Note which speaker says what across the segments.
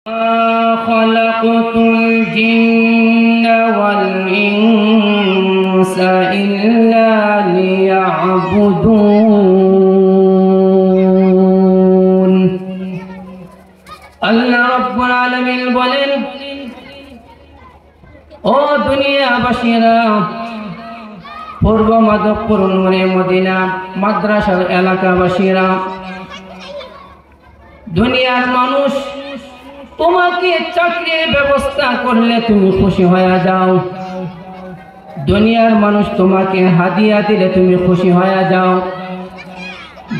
Speaker 1: خلقت الجن والإنس إلا ليعبدون আল্লাহ রাব্বুল আলামিন বলেন, ও দুনিয়াবাসীরা, পূর্ব মাধবপুর নূরে মদিনা মাদ্রাসার এলাকাবাসীরা, দুনিয়ার মানুষ তোমাকে চাকরির ব্যবস্থা করলে তুমি খুশি হয়ে যাও, দুনিয়ার মানুষ তোমাকে হাদিয়া দিলে তুমি খুশি হয়ে যাও,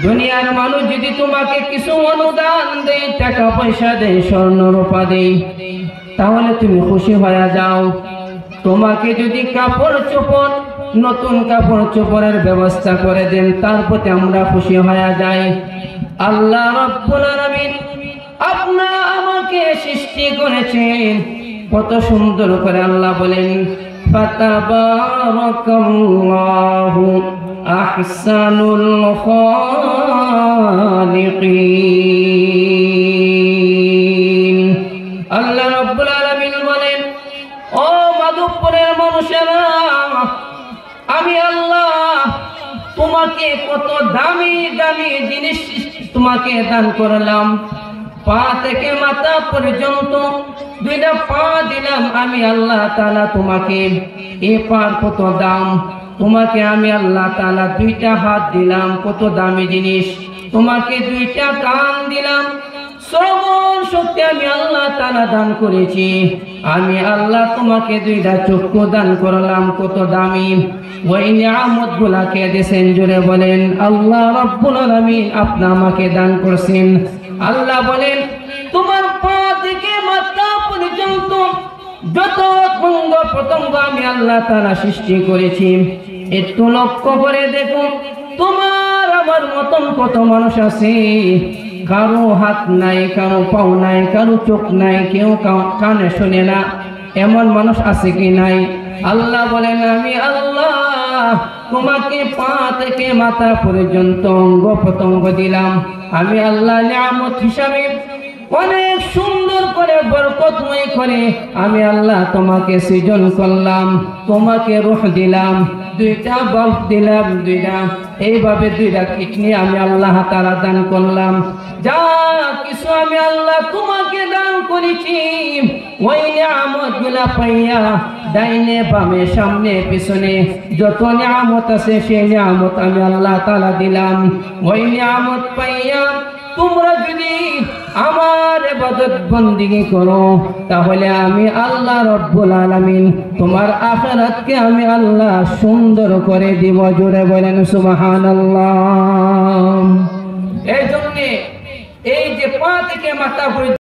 Speaker 1: দুনিয়ার মানুষ যদি তোমাকে কিছু অনুদান দেয়, টাকা পয়সা দেয়, স্বর্ণ রূপা দেয়, তাহলে তুমি খুশি হয়ে যাও। তোমাকে যদি কাপড় চোপড়, নতুন কাপড় চোপড়ের ব্যবস্থা করে দেন, তার প্রতি আমরা খুশি হয়ে যাই। আল্লাহ রাব্বুল আলামিন আপনা আমাকে সৃষ্টি করেছেন, কত সুন্দর করে আল্লাহ বলেন, ফাতাবারাকাল্লাহু আহসানুল খালিকিন। আল্লাহ রাব্বুল আলামিন বলেন, ও মাধবপুরের মানুষেরা, আমি আল্লাহ তোমাকে কত দামি দামি জিনিস তোমাকে দান করলাম। পা থেকে মাথা পর্যন্ত দুইটা পা দিলাম আমি আল্লাহ তাআলা তোমাকে, এ পার কত দাম। তোমাকে আমি আল্লাহ তাআলা দুইটা হাত দিলাম, কত দামি জিনিস। তোমাকে দুইটা কান দিলাম, শ্রবণ শক্তি আমি আল্লাহ তাআলা দান করেছি। আমি আল্লাহ তোমাকে দুইটা চক্ষু দান করলাম, কত দামি। ওই নিয়ামত গুলাকে দিয়েছেন, জোরে বলেন আল্লাহ রাব্বুল আলামিন আপনি আমাকে দান করছেন। আল্লাহ বলেন, তোমার পা থেকে মাথা পর্যন্ত যত অঙ্গ প্রত্যঙ্গ আমি আল্লাহ তাআলা সৃষ্টি করেছি, একটু লক্ষ্য করে দেখো, তোমার আমার মতন কত মানুষ আছে, কারো হাত নাই, কারো পাও নাই, কারো চোখ নাই, কেউ কানে শোনে না, এমন মানুষ আছে কি নাই? আল্লাহ বলেন, আমি আল্লাহ তোমাকে পা থেকে মাথা পর্যন্ত অঙ্গ প্রত্যঙ্গ দিলাম। আমি আল্লাহ নিয়ামত হিসাবে অনেক সুন্দর করে বরকতময় করে আমি আল্লাহ তোমাকে সৃজন করলাম, তোমাকে রূহ দিলাম, দুইটা বাল্ব দিলাম, দুইটা এইভাবে দুইটা কিডনি আমি আল্লাহ তাআলা দান করলাম। যা কিছু আমি আল্লাহ তোমাকে দান করেছি, ওই নিয়ামতগুলা পাইয়া ডাইনে বামে সামনে পিছনে যত নিয়ামত আছে সেই নিয়ামত আমি আল্লাহ তাআলা দিলাম। ওই নিয়ামত পাইয়া তোমরা যদি আমার ইবাদত বন্দেগী করো, তাহলে আমি আল্লাহ রাব্বুল আলামিন তোমার আখিরাতকে আমি আল্লাহ সুন্দর করে দিব। জোরে বলেন সুবহানাল্লাহ। এই জন্য এই যে পা থেকে মাথা